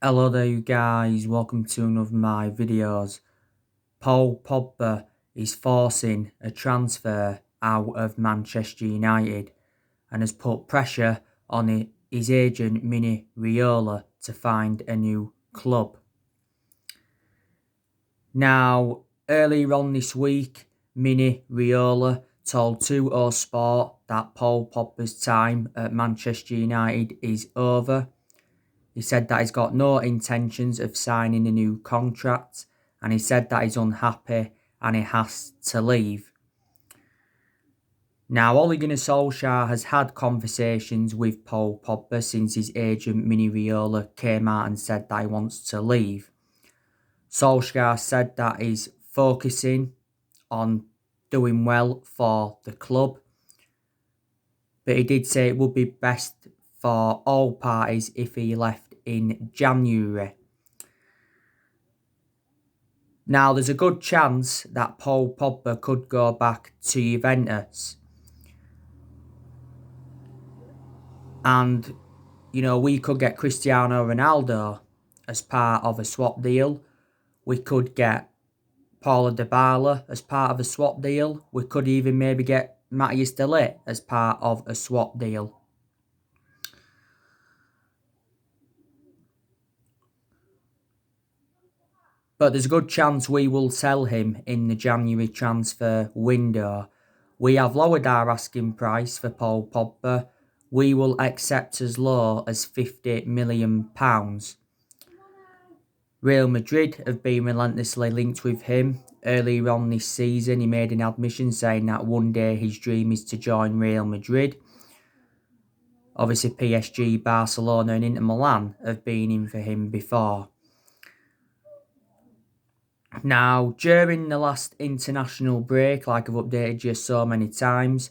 Hello there you guys, welcome to another of my videos. Pogba is forcing a transfer out of Manchester United and has put pressure on his agent Mini Raiola to find a new club. Now, earlier on this week, Mini Raiola told 2 Sport that Paul Pogba's time at Manchester United is over. He said that he's got no intentions of signing a new contract, and he said that he's unhappy and he has to leave. Now, Ole Gunnar Solskjaer has had conversations with Paul Pogba since his agent Mini Raiola came out and said that he wants to leave. Solskjaer said that he's focusing on doing well for the club, but he did say it would be best for all parties if he left in January. Now, there's a good chance that Paul Pogba could go back to Juventus. And, we could get Cristiano Ronaldo as part of a swap deal. We could get Paulo Dybala as part of a swap deal. We could even maybe get Matthias de Ligt as part of a swap deal. But there's a good chance we will sell him in the January transfer window. We have lowered our asking price for Paul Pogba. We will accept as low as £50 million. Real Madrid have been relentlessly linked with him. Earlier on this season, he made an admission saying that one day his dream is to join Real Madrid. Obviously, PSG, Barcelona and Inter Milan have been in for him before. Now, during the last international break, like I've updated you so many times,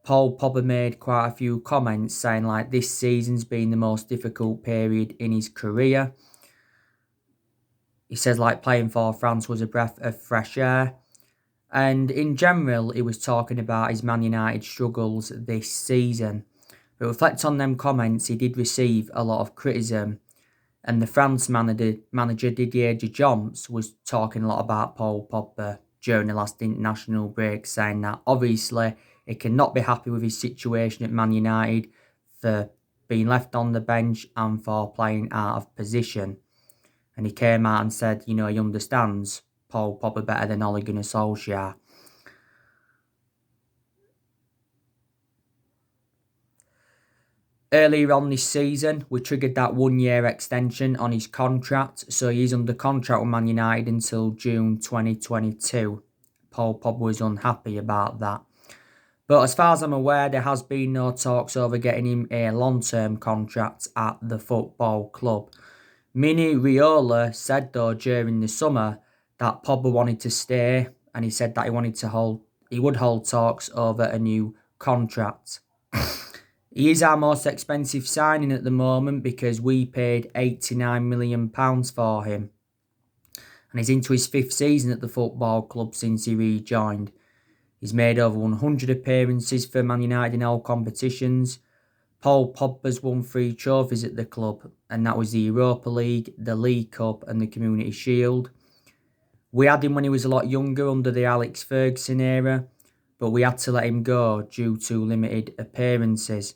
Paul Pogba made quite a few comments saying like this season's been the most difficult period in his career. He said like playing for France was a breath of fresh air. And in general, he was talking about his Man United struggles this season. But reflect on them comments, he did receive a lot of criticism. And the France manager Didier Deschamps was talking a lot about Paul Pogba during the last international break, saying that obviously he cannot be happy with his situation at Man United for being left on the bench and for playing out of position. And he came out and said, he understands Paul Pogba better than Ole Gunnar Solskjaer. Earlier on this season, we triggered that 1-year extension on his contract, so he's under contract with Man United until June 2022. Paul Pogba was unhappy about that. But as far as I'm aware, there has been no talks over getting him a long-term contract at the football club. Mini Raiola said though during the summer that Pogba wanted to stay, and he said that he would hold talks over a new contract. He is our most expensive signing at the moment because we paid £89 million for him. And he's into his 5th season at the football club since he rejoined. He's made over 100 appearances for Man United in all competitions. Paul Pogba's won 3 trophies at the club, and that was the Europa League, the League Cup and the Community Shield. We had him when he was a lot younger under the Alex Ferguson era, but we had to let him go due to limited appearances.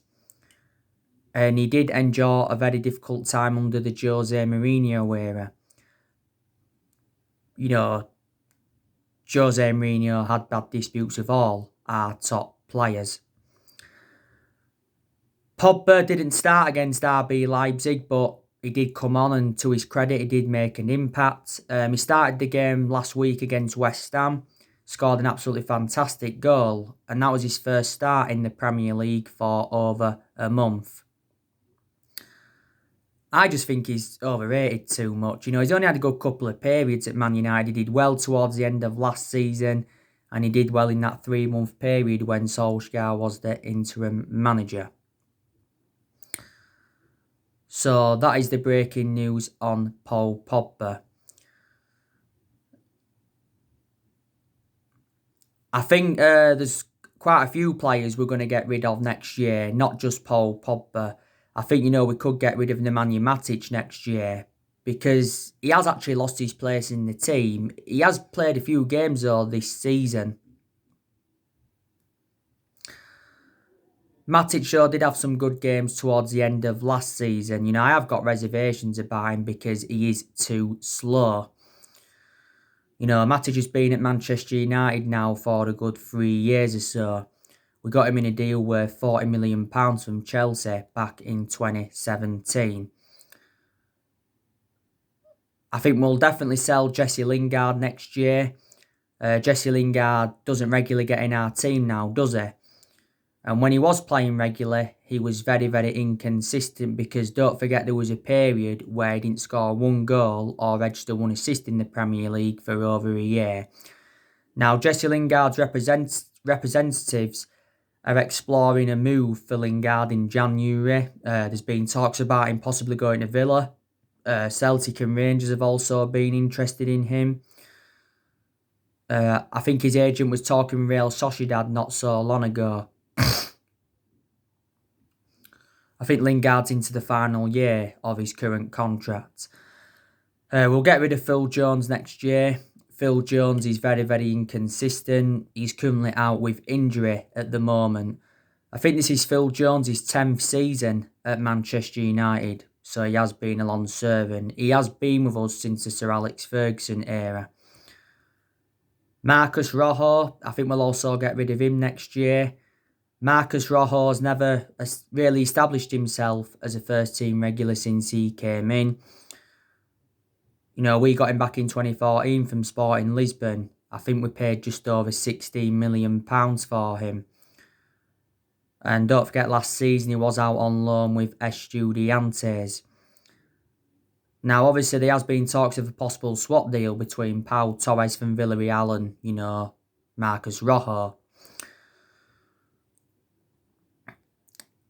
And he did endure a very difficult time under the Jose Mourinho era. Jose Mourinho had bad disputes with all our top players. Pogba didn't start against RB Leipzig, but he did come on, and to his credit, he did make an impact. He started the game last week against West Ham, scored an absolutely fantastic goal, and that was his first start in the Premier League for over a month. I just think he's overrated too much. He's only had a good couple of periods at Man United. He did well towards the end of last season, and he did well in that 3-month period when Solskjaer was the interim manager. So that is the breaking news on Paul Pogba. I think there's quite a few players we're going to get rid of next year, not just Paul Pogba. I think, we could get rid of Nemanja Matic next year because he has actually lost his place in the team. He has played a few games though this season. Matic sure did have some good games towards the end of last season. I have got reservations about him because he is too slow. Matic has been at Manchester United now for a good 3 years or so. We got him in a deal worth £40 million from Chelsea back in 2017. I think we'll definitely sell Jesse Lingard next year. Jesse Lingard doesn't regularly get in our team now, does he? And when he was playing regularly, he was very, very inconsistent because don't forget there was a period where he didn't score one goal or register one assist in the Premier League for over a year. Now, Jesse Lingard's representatives are exploring a move for Lingard in January. There's been talks about him possibly going to Villa. Celtic and Rangers have also been interested in him. I think his agent was talking Real Sociedad not so long ago. I think Lingard's into the final year of his current contract. We'll get rid of Phil Jones next year. Phil Jones is very, very inconsistent. He's currently out with injury at the moment. I think this is Phil Jones' 10th season at Manchester United, so he has been a long servant. He has been with us since the Sir Alex Ferguson era. Marcus Rojo, I think we'll also get rid of him next year. Marcus Rojo has never really established himself as a first-team regular since he came in. We got him back in 2014 from Sporting Lisbon. I think we paid just over £16 million for him. And don't forget, last season he was out on loan with Estudiantes. Now, obviously, there has been talks of a possible swap deal between Pau Torres from Villarreal and, Marcus Rojo.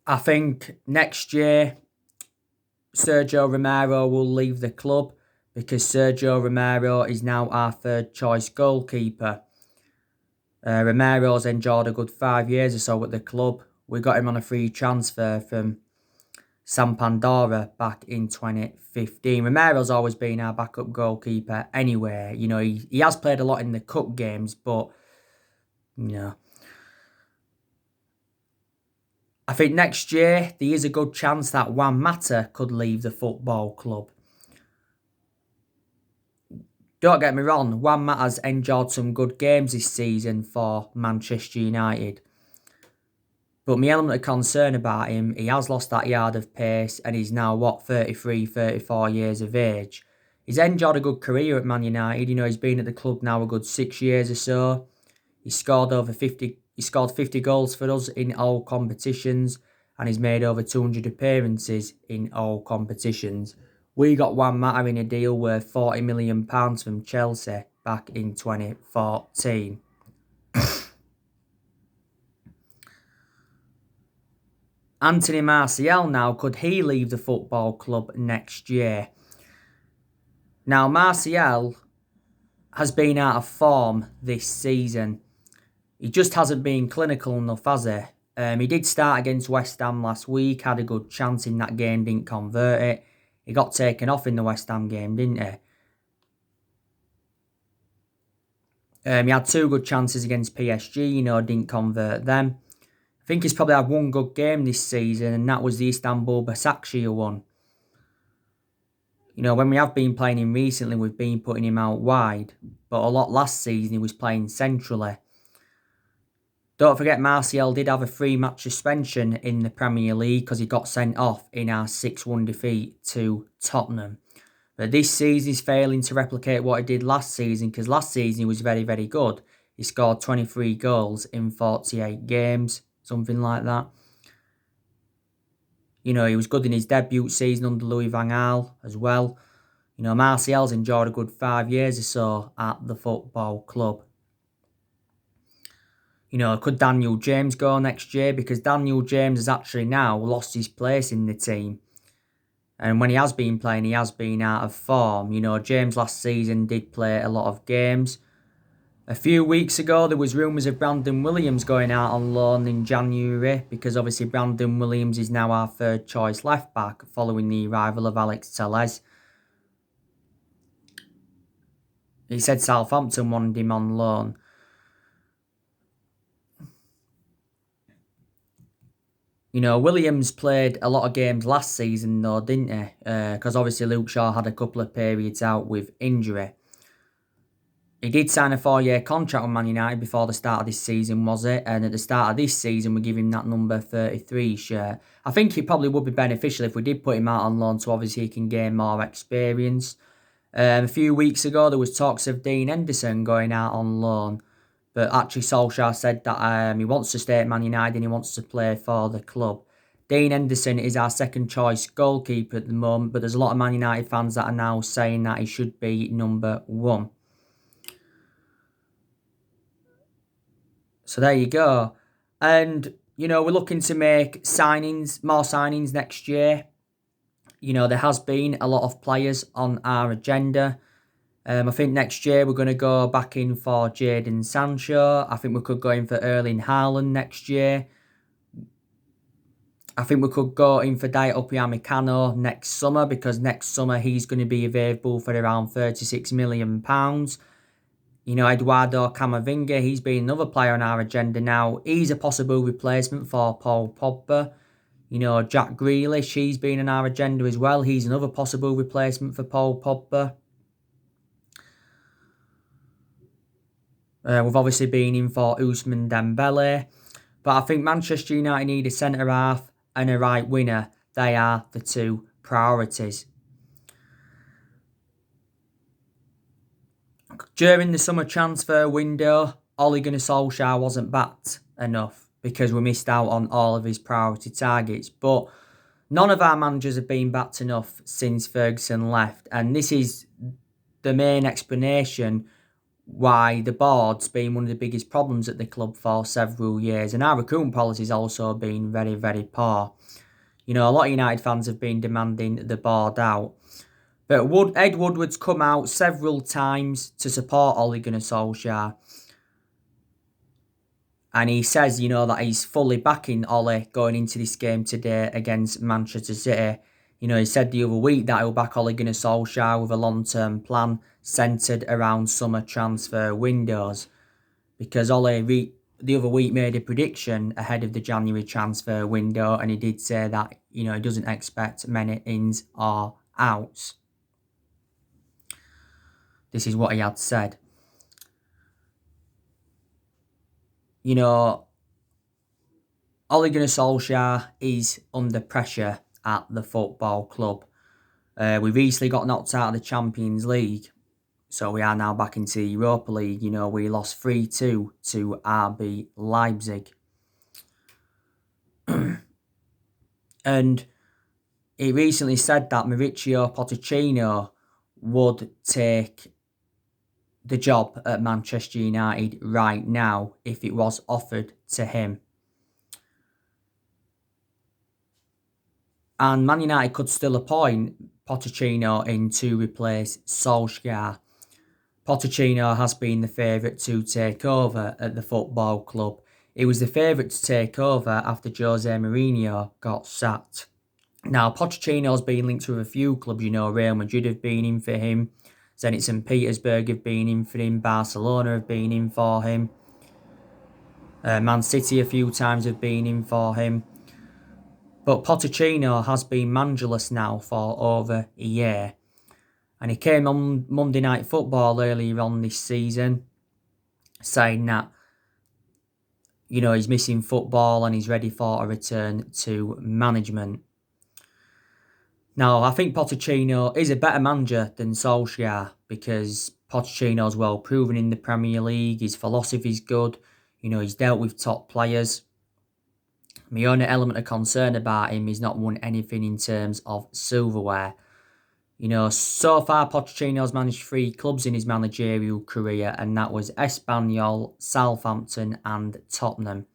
I think next year, Sergio Romero will leave the club because Sergio Romero is now our third choice goalkeeper. Romero's enjoyed a good 5 years or so at the club. We got him on a free transfer from Sampdoria back in 2015. Romero's always been our backup goalkeeper anyway. He has played a lot in the cup games, but, I think next year there is a good chance that Juan Mata could leave the football club. Don't get me wrong, Juan Mata's enjoyed some good games this season for Manchester United. But my element of concern about him, he has lost that yard of pace and he's now, 33, 34 years of age. He's enjoyed a good career at Man United. He's been at the club now a good 6 years or so. He scored 50 goals for us in all competitions and he's made over 200 appearances in all competitions. We got Juan Mata in a deal worth £40 million from Chelsea back in 2014. Anthony Martial now, could he leave the football club next year? Now, Martial has been out of form this season. He just hasn't been clinical enough, has he? He did start against West Ham last week, had a good chance in that game, didn't convert it. He got taken off in the West Ham game, didn't he? He had 2 good chances against PSG, didn't convert them. I think he's probably had 1 good game this season, and that was the Istanbul Başakşehir one. When we have been playing him recently, we've been putting him out wide. But a lot last season, he was playing centrally. Don't forget, Martial did have a 3-match suspension in the Premier League because he got sent off in our 6-1 defeat to Tottenham. But this season, he's failing to replicate what he did last season because last season he was very, very good. He scored 23 goals in 48 games, something like that. He was good in his debut season under Louis van Gaal as well. Martial's enjoyed a good 5 years or so at the football club. Could Daniel James go next year? Because Daniel James has actually now lost his place in the team. And when he has been playing, he has been out of form. James last season did play a lot of games. A few weeks ago, there was rumours of Brandon Williams going out on loan in January because obviously Brandon Williams is now our third choice left back following the arrival of Alex Telles. He said Southampton wanted him on loan. Williams played a lot of games last season though, didn't he? Because obviously Luke Shaw had a couple of periods out with injury. He did sign a 4-year contract with Man United before the start of this season, was it? And at the start of this season, we give him that number 33 shirt. I think it probably would be beneficial if we did put him out on loan, so obviously he can gain more experience. A few weeks ago, there was talks of Dean Henderson going out on loan. But actually, Solskjaer said that he wants to stay at Man United and he wants to play for the club. Dean Henderson is our second choice goalkeeper at the moment, but there's a lot of Man United fans that are now saying that he should be number 1. So there you go. And, we're looking to make more signings next year. There has been a lot of players on our agenda. I think next year we're going to go back in for Jadon Sancho. I think we could go in for Erling Haaland next year. I think we could go in for Dayot Upamecano next summer, because next summer he's going to be available for around £36 million. Eduardo Camavinga, he's been another player on our agenda now. He's a possible replacement for Paul Pogba. Jack Grealish, he's been on our agenda as well. He's another possible replacement for Paul Pogba. We've obviously been in for Ousmane Dembele. But I think Manchester United need a centre-half and a right winger. They are the two priorities. During the summer transfer window, Ole Gunnar Solskjaer wasn't backed enough because we missed out on all of his priority targets. But none of our managers have been backed enough since Ferguson left. And this is the main explanation why the board's been one of the biggest problems at the club for several years. And our recruitment policy has also been very, very poor. A lot of United fans have been demanding the board out. But Ed Woodward's come out several times to support Ole Gunnar Solskjaer. And he says, that he's fully backing Ole going into this game today against Manchester City. He said the other week that he'll back Ole Gunnar Solskjaer with a long-term plan centred around summer transfer windows. Because Ole the other week made a prediction ahead of the January transfer window, and he did say that, he doesn't expect many ins or outs. This is what he had said. Ole Gunnar Solskjaer is under pressure at the football club. We recently got knocked out of the Champions League, so we are now back into the Europa League. We lost 3-2 to RB Leipzig. And he recently said that Mauricio Pochettino would take the job at Manchester United right now if it was offered to him. And Man United could still appoint Pochettino in to replace Solskjaer. Pochettino has been the favourite to take over at the football club. He was the favourite to take over after Jose Mourinho got sacked. Now, Pochettino's been linked with a few clubs. Real Madrid have been in for him. Zenit St. Petersburg have been in for him. Barcelona have been in for him. Man City a few times have been in for him. But Pochettino has been managerless now for over a year. And he came on Monday Night Football earlier on this season saying that, he's missing football and he's ready for a return to management. Now, I think Pochettino is a better manager than Solskjaer because Pochettino's well proven in the Premier League. His philosophy's good. He's dealt with top players. My only element of concern about him is not won anything in terms of silverware. So far Pochettino's managed 3 clubs in his managerial career, and that was Espanyol, Southampton and Tottenham.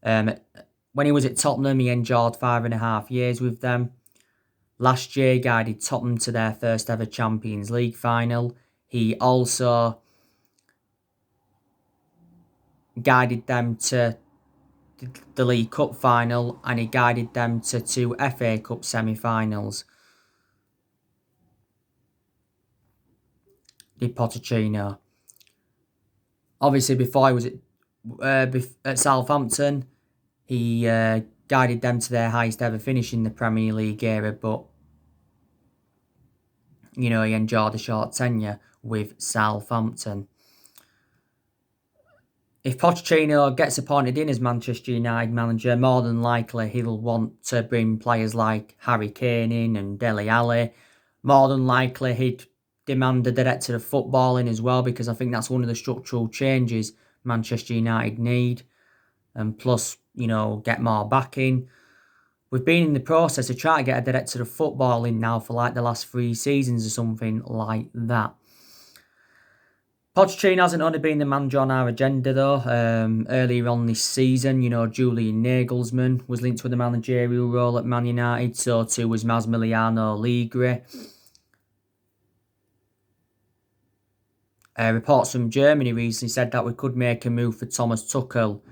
When he was at Tottenham, he endured 5.5 years with them. Last year, he guided Tottenham to their first ever Champions League final. He also guided them to the League Cup final, and he guided them to 2 FA Cup semi-finals. did Pochettino. Obviously, before he was at Southampton, he guided them to their highest ever finish in the Premier League era, but he enjoyed a short tenure with Southampton. If Pochettino gets appointed in as Manchester United manager, more than likely he'll want to bring players like Harry Kane in and Dele Alli. More than likely he'd demand a director of football in as well, because I think that's one of the structural changes Manchester United need. And plus, get more backing. We've been in the process of trying to get a director of football in now for like the last 3 seasons or something like that. Pochettino hasn't only been the manager on our agenda though. Earlier on this season, Julian Nagelsmann was linked with a managerial role at Man United, so too was Massimiliano Allegri. Reports from Germany recently said that we could make a move for Thomas Tuchel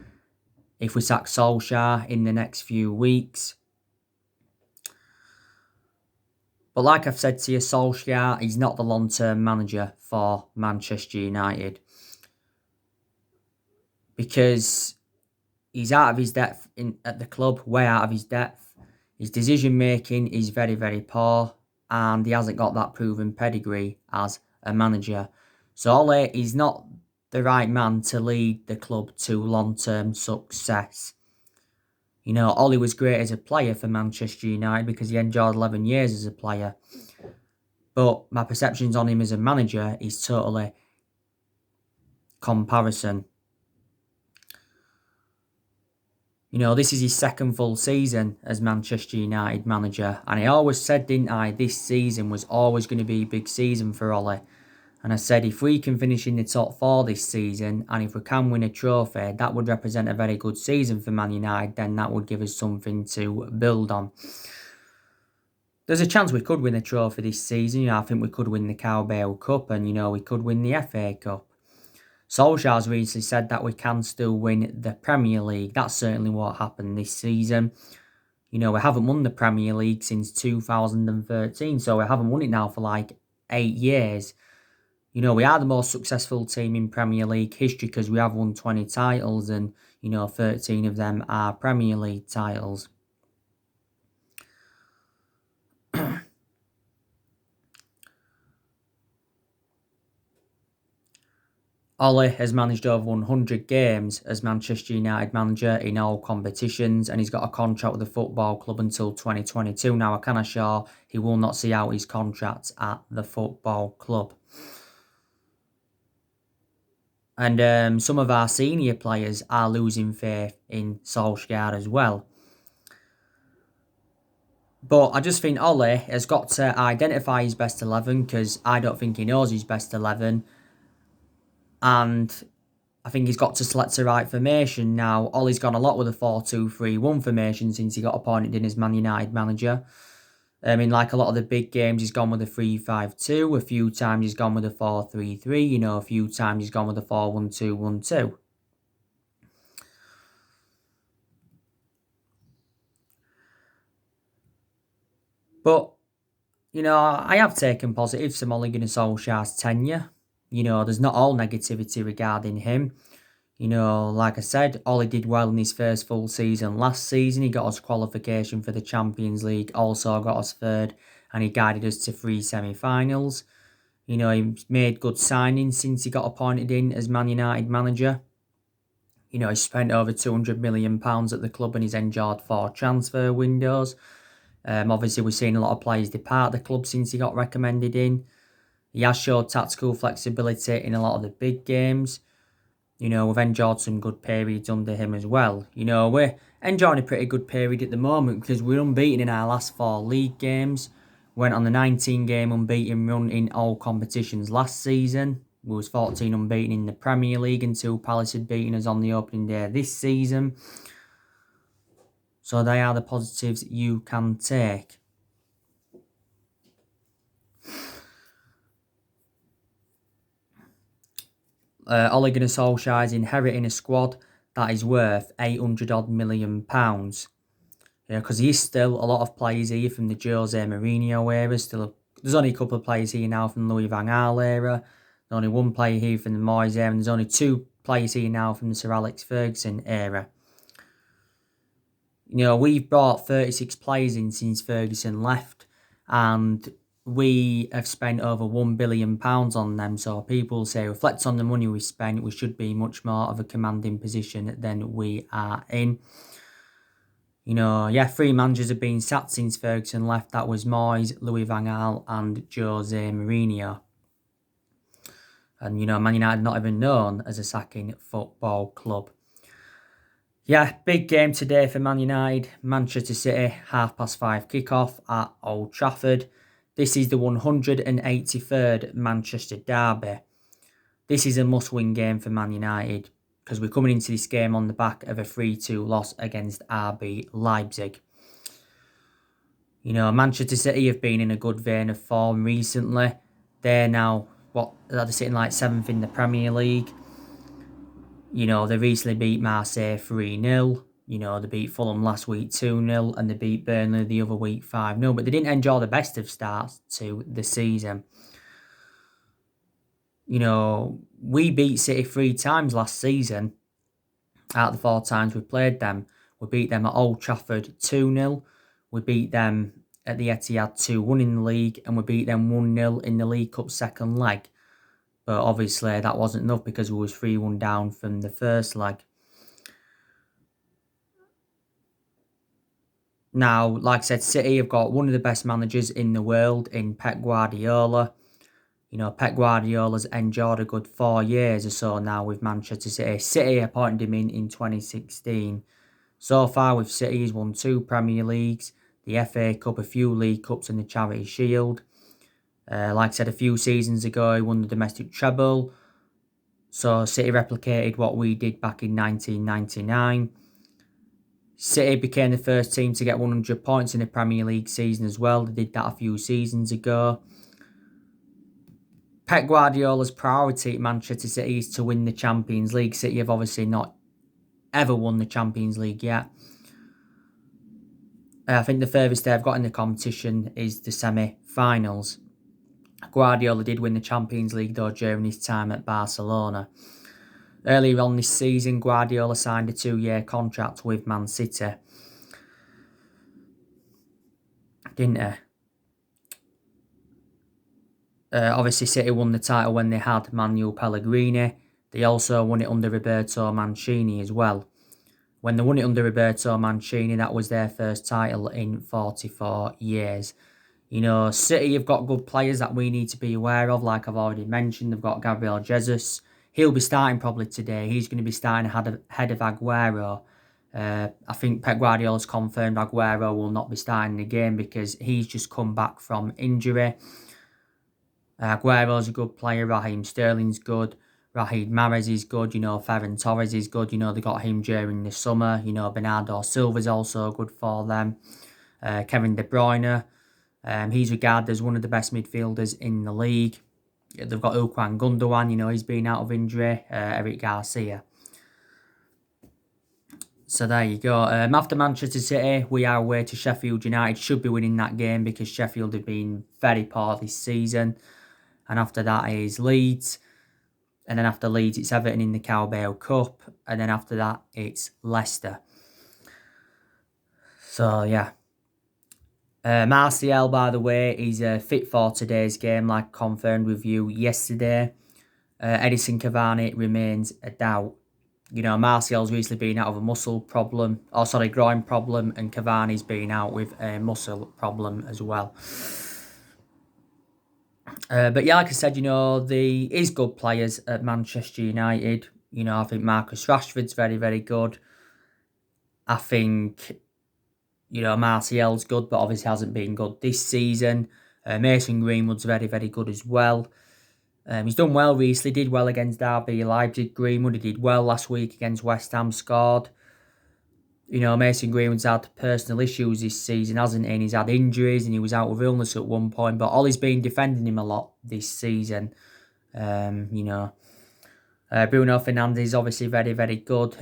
if we sack Solskjaer in the next few weeks. But like I've said to you, Solskjaer, he's not the long-term manager for Manchester United, because he's out of his depth at the club, way out of his depth. His decision-making is very, very poor, and he hasn't got that proven pedigree as a manager. So Ole is not the right man to lead the club to long-term success. Ole was great as a player for Manchester United because he enjoyed 11 years as a player. But my perceptions on him as a manager is totally comparison. This is his second full season as Manchester United manager. And I always said, didn't I, this season was always going to be a big season for Ole. And I said, if we can finish in the top 4 this season, and if we can win a trophy, that would represent a very good season for Man United. Then that would give us something to build on. There's a chance we could win a trophy this season. I think we could win the Carabao Cup, and, we could win the FA Cup. Solskjaer's recently said that we can still win the Premier League. That's certainly what happened this season. We haven't won the Premier League since 2013, so we haven't won it now for like 8 years. We are the most successful team in Premier League history because we have won 20 titles, and, 13 of them are Premier League titles. Ole has managed over 100 games as Manchester United manager in all competitions, and he's got a contract with the football club until 2022. Now, I can assure he will not see out his contract at the football club. And some of our senior players are losing faith in Solskjaer as well. But I just think Ole has got to identify his best 11, because I don't think he knows his best 11. And I think he's got to select the right formation. Now, Ole's gone a lot with a 4-2-3-1 formation since he got appointed in as Man United manager. In like a lot of the big games, he's gone with a 3-5-2. A few times he's gone with a 4-3-3. A few times he's gone with a 4-1-2-1-2. But, I have taken positives from Ole Gunnar Solskjaer's tenure. There's not all negativity regarding him. Like I said, Ole did well in his first full season last season. He got us qualification for the Champions League, also got us third, and he guided us to 3 semi-finals. He made good signings since he got appointed in as Man United manager. He spent over £200 million at the club, and he's enjoyed 4 transfer windows. Obviously, we've seen a lot of players depart the club since he got recommended in. He has showed tactical flexibility in a lot of the big games. We've enjoyed some good periods under him as well. We're enjoying a pretty good period at the moment because we're unbeaten in our last 4 league games. Went on the 19-game unbeaten run in all competitions last season. We was 14 unbeaten in the Premier League until Palace had beaten us on the opening day this season. So they are the positives you can take. Ole Gunnar Solskjaer is inheriting a squad that is worth £800 million. Because he is still a lot of players here from the Jose Mourinho era. There's only a couple of players here now from Louis van Gaal era. There's only one player here from the Moyes era, and there's only 2 players here now from the Sir Alex Ferguson era. We've brought 36 players in since Ferguson left, and we have spent over £1 billion on them. So people say, reflect on the money we spent, we should be much more of a commanding position than we are in. 3 managers have been sacked since Ferguson left. That was Moyes, Louis van Gaal and Jose Mourinho. And, Man United not even known as a sacking football club. Big game today for Man United. Manchester City, 5:30 kickoff at Old Trafford. This is the 183rd Manchester derby. This is a must-win game for Man United because we're coming into this game on the back of a 3-2 loss against RB Leipzig. Manchester City have been in a good vein of form recently. They're now, they're sitting like 7th in the Premier League. They recently beat Marseille 3-0. They beat Fulham last week 2-0 and they beat Burnley the other week 5-0. But they didn't enjoy the best of starts to the season. We beat City 3 times last season. Out of the 4 times we played them, we beat them at Old Trafford 2-0. We beat them at the Etihad 2-1 in the league. And we beat them 1-0 in the League Cup second leg. But obviously that wasn't enough because we was 3-1 down from the first leg. Now, like I said, City have got one of the best managers in the world in Pep Guardiola. Pep Guardiola's enjoyed a good 4 years or so now with Manchester City. City appointed him in 2016. So far with City, he's won 2 Premier Leagues, the FA Cup, a few League Cups and the Charity Shield. Like I said, a few seasons ago, he won the domestic treble. So City replicated what we did back in 1999. City became the first team to get 100 points in a Premier League season as well. They did that a few seasons ago. Pep Guardiola's priority at Manchester City is to win the Champions League. City have obviously not ever won the Champions League yet. I think the furthest they've got in the competition is the semi-finals. Guardiola did win the Champions League though during his time at Barcelona. Earlier on this season, Guardiola signed a 2-year contract with Man City. Didn't he? Obviously, City won the title when they had Manuel Pellegrini. They also won it under Roberto Mancini as well. When they won it under Roberto Mancini, that was their first title in 44 years. City have got good players that we need to be aware of. Like I've already mentioned, they've got Gabriel Jesus. He'll be starting probably today. He's going to be starting ahead of Aguero. I think Pep Guardiola's confirmed Aguero will not be starting the game because he's just come back from injury. Aguero's a good player. Raheem Sterling's good. Riyad Mahrez is good. Ferran Torres is good. They got him during the summer. Bernardo Silva's also good for them. Kevin De Bruyne. He's regarded as one of the best midfielders in the league. They've got Ilkay Gundogan, he's been out of injury. Eric Garcia. So there you go. After Manchester City, we are away to Sheffield United. Should be winning that game because Sheffield have been very poor this season. And after that is Leeds. And then after Leeds, it's Everton in the Carabao Cup. And then after that, it's Leicester. So, yeah. Martial, by the way, is fit for today's game, like confirmed with you yesterday. Edison Cavani remains a doubt. Martial's recently been out of a groin problem, and Cavani's been out with a muscle problem as well. But yeah, like I said, there is good players at Manchester United. I think Marcus Rashford's very, very good. I think Martial's good, but obviously hasn't been good this season. Mason Greenwood's very, very good as well. He's done well recently, did well against RB Leipzig. Greenwood, he did well last week against West Ham, scored. Mason Greenwood's had personal issues this season, hasn't he? And he's had injuries and he was out with illness at one point. But Ollie's been defending him a lot this season. Bruno Fernandes is obviously very, very good.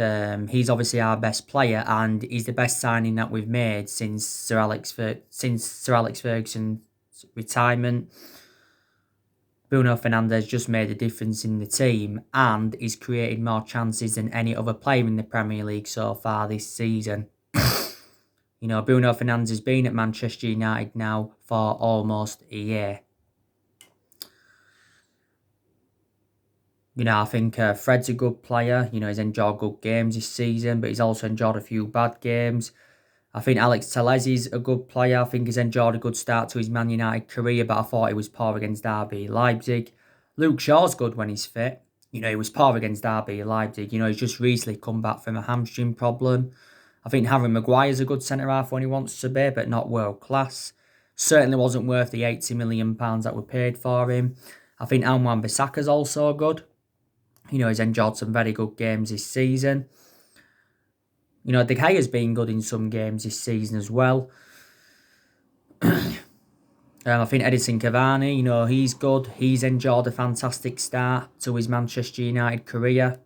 He's obviously our best player and he's the best signing that we've made since Sir Alex Ferguson's retirement. Bruno Fernandes just made a difference in the team and he's created more chances than any other player in the Premier League so far this season. You know, Bruno Fernandes has been at Manchester United now for almost a year. You know, I think Fred's a good player. You know, he's enjoyed good games this season, but he's also enjoyed a few bad games. I think Alex Telles is a good player. I think he's enjoyed a good start to his Man United career, but I thought he was poor against RB Leipzig. Luke Shaw's good when he's fit. You know, he was poor against RB Leipzig. You know, he's just recently come back from a hamstring problem. I think Harry Maguire's a good centre-half when he wants to be, but not world-class. Certainly wasn't worth the £80 million that were paid for him. I think Wan Bissaka's also good. You know, he's enjoyed some very good games this season. You know, De Gea's been good in some games this season as well. I think Edison Cavani, you know, he's good. He's enjoyed a fantastic start to his Manchester United career.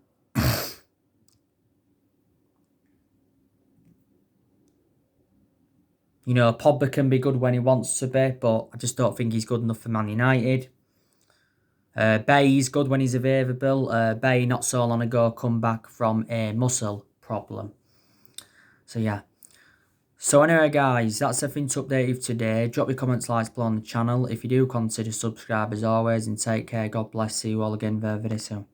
You know, Pogba can be good when he wants to be, but I just don't think he's good enough for Man United. Bay's good when he's available. Bay, not so long ago, come back from a muscle problem. So, yeah. So anyway, guys, that's everything to update you today. Drop your comments, likes below on the channel. If you do, consider subscribe as always, and take care. God bless. See you all again very, very soon.